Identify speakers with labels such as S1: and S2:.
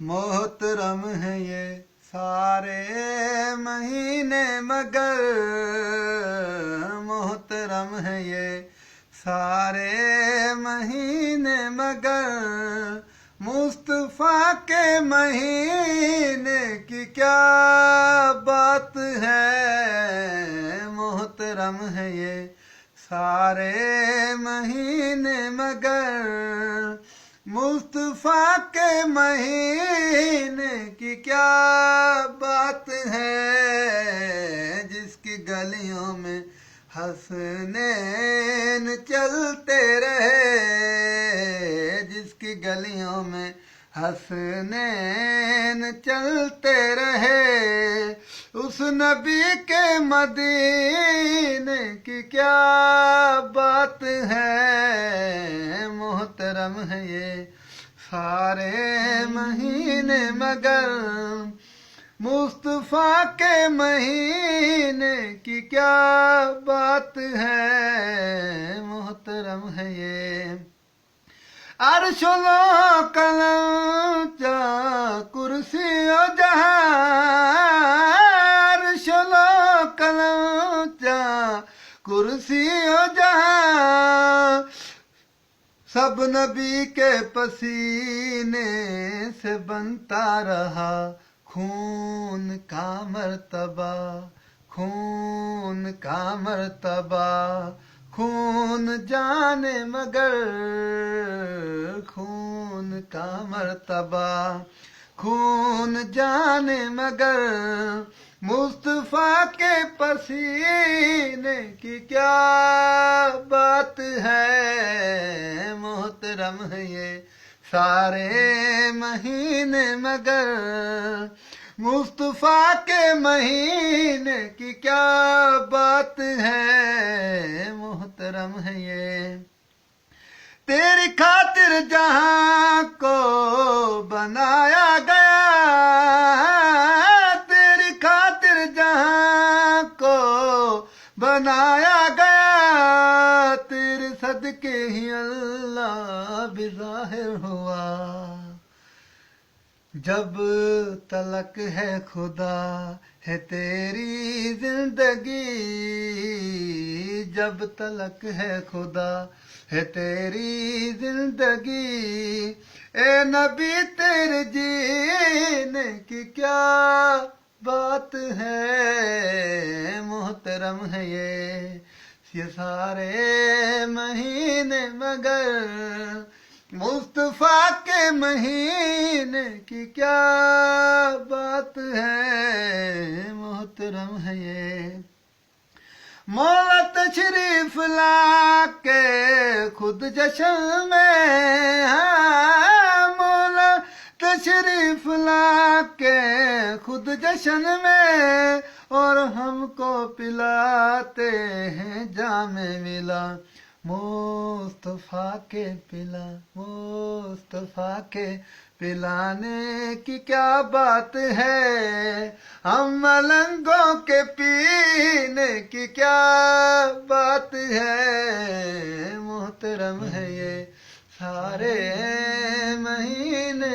S1: محترم ہیں یہ سارے مہینے مگر محترم ہیں یہ سارے مہینے مگر مصطفیٰ کے مہینے کی کیا بات ہے محترم ہے یہ سارے مہینے مگر مصطفیٰ کے مہینے کی کیا بات ہے جس کی گلیوں میں حسنین چلتے رہے جس کی گلیوں میں حسنین چلتے رہے اس نبی کے مدینے کی کیا بات ہے محترم ہے یہ سارے مہینے مگر مصطفیٰ کے مہینے کی کیا بات ہے محترم ہے یہ عرش و قلم چا کرسی و جہاں عرش و قلم چا کرسی و جہاں سب نبی کے پسینے سے بنتا رہا خون کا مرتبہ خون کا مرتبہ خون جانے مگر خون کا مرتبہ خون جانے مگر مصطفیٰ کے پسینے کی کیا بات ہے محترم ہے یہ سارے مہینے مگر مصطفیٰ کے مہینے کی کیا بات ہے محترم ہے یہ تیری خاطر جہاں کو بنایا گیا تیری خاطر جہاں کو بنایا گیا تیرے صدقے ہی اللہ بھی ظاہر ہوا جب تلک ہے خدا ہے تیری زندگی جب تلک ہے خدا ہے تیری زندگی اے نبی تیرے جینے کی کیا بات ہے محترم ہے یہ سارے مہینے مگر مصطفیٰ کے مہینے کی کیا بات ہے محترم ہے یہ مولا تشریف لا کے خود جشن میں مولا تشریف لا کے خود جشن میں اور ہم کو پلاتے ہیں جام ملا مصطفیٰ کے پلا مصطفیٰ کے پلانے کی کیا بات ہے ہم ملنگوں کے پینے کی کیا بات ہے محترم ہے یہ سارے مہینے